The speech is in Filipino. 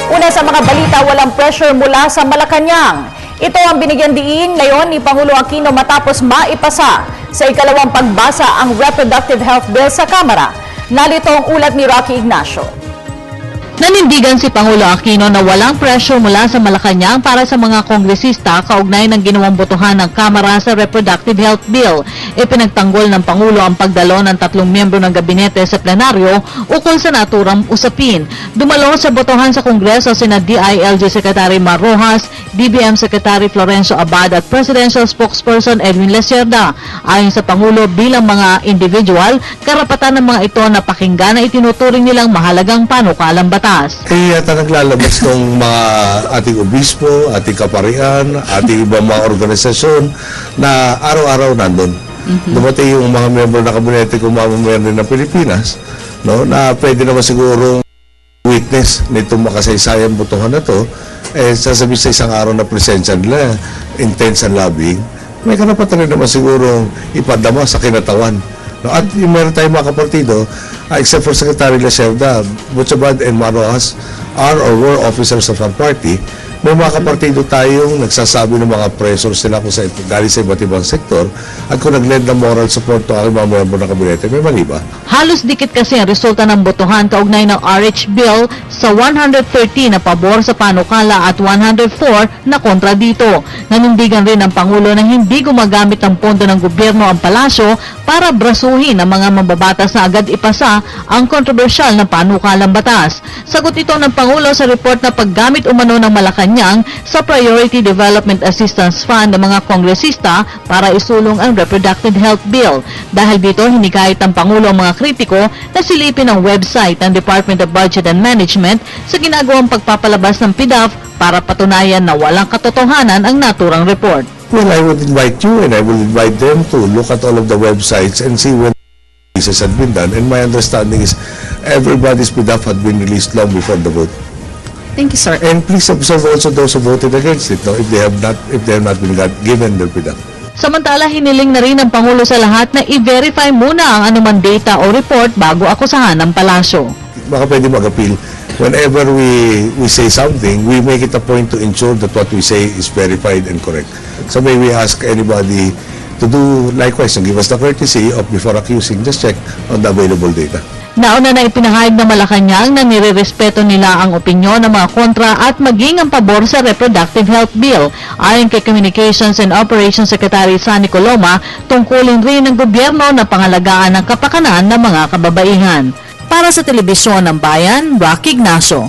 Una sa mga balita, walang pressure mula sa Malacanang. Ito ang binigyan diin ngayon ni Pangulo Aquino matapos maipasa sa ikalawang pagbasa ang Reproductive Health Bill sa Kamara. Narito ang ulat ni Rocky Ignacio. Nanindigan si Pangulo Aquino na walang pressure mula sa Malacanang para sa mga kongresista kaugnay ng ginawang botohan ng Kamara sa Reproductive Health Bill. Ipinagtanggol ng Pangulo ang pagdalo ng 3 miyembro ng gabinete sa plenaryo ukol sa naturang usapin. Dumalo sa botohan sa Kongreso sina DILG Secretary Mar Rojas, DBM Secretary Florencio Abad at Presidential Spokesperson Edwin Lecerda. Ayon sa Pangulo, bilang mga individual, karapatan ng mga ito na pakinggan na itinuturing nilang mahalagang panukalang batas. Kaya naglalabas ng mga ating obispo, ating kaparian, ating ibang mga organisasyon na araw-araw nandun. Dumating yung mga member na kabinete kung mamamayan rin ng Pilipinas, no, na pwede naman siguro witness nitong makasaysayang botohan na to, sasabihin sa isang araw na presensya nila, intense and lobbying, may karapatan rin naman siguro ipadama sa kinatawan. No, at yung meron tayong mga kapartido, except for Secretary Lecerda, Butchabad and Marojas are or were officers of our party, may mga kapartido tayong nagsasabi ng mga pressures sila kung galing sa iba't ibang sektor at kung nag-lend ng moral support to aking mga member ng kabinete, may mali ba? Halos dikit kasi ang resulta ng botohan kaugnay ng RH Bill sa 113 na pabor sa panukala at 104 na kontra dito. Nanindigan rin ang Pangulo na hindi gumagamit ng pondo ng gobyerno ang palasyo para brasuhin ang mga mambabatas na agad ipasa ang kontrobersyal na panukalang batas. Sagot ito ng Pangulo sa report na paggamit umano ng Malacanang sa Priority Development Assistance Fund ng mga kongresista para isulong ang Reproductive Health Bill. Dahil dito, hinikayat ng Pangulo ang mga kritiko na silipin ang website ng Department of Budget and Management sa ginagawang pagpapalabas ng PDAF para patunayan na walang katotohanan ang naturang report. Well, I would invite you and I will invite them to look at all of the websites and see when cases had been done. And my understanding is everybody's PDAF had been released long before the vote. Thank you, sir. And please observe also those who voted against it, no, if they have not been given their PDAF. Samantala, hiniling na rin ng Pangulo sa lahat na i-verify muna ang anumang data o report bago akusahan ng palasyo. Baka pwede mag-appeal. Whenever we say something, we make it a point to ensure that what we say is verified and correct. So may we ask anybody to do likewise and give us the courtesy of before accusing, just check on the available data. Nauna na ipinahayag ng Malacanang na nirerespeto nila ang opinyon ng mga kontra at maging ang pabor sa Reproductive Health Bill. Ayon kay Communications and Operations Secretary Sunny Coloma, tungkulin rin ng gobyerno na pangalagaan ang kapakanan ng mga kababaihan. Para sa Telebisyon ng Bayan, Rocky Ignacio.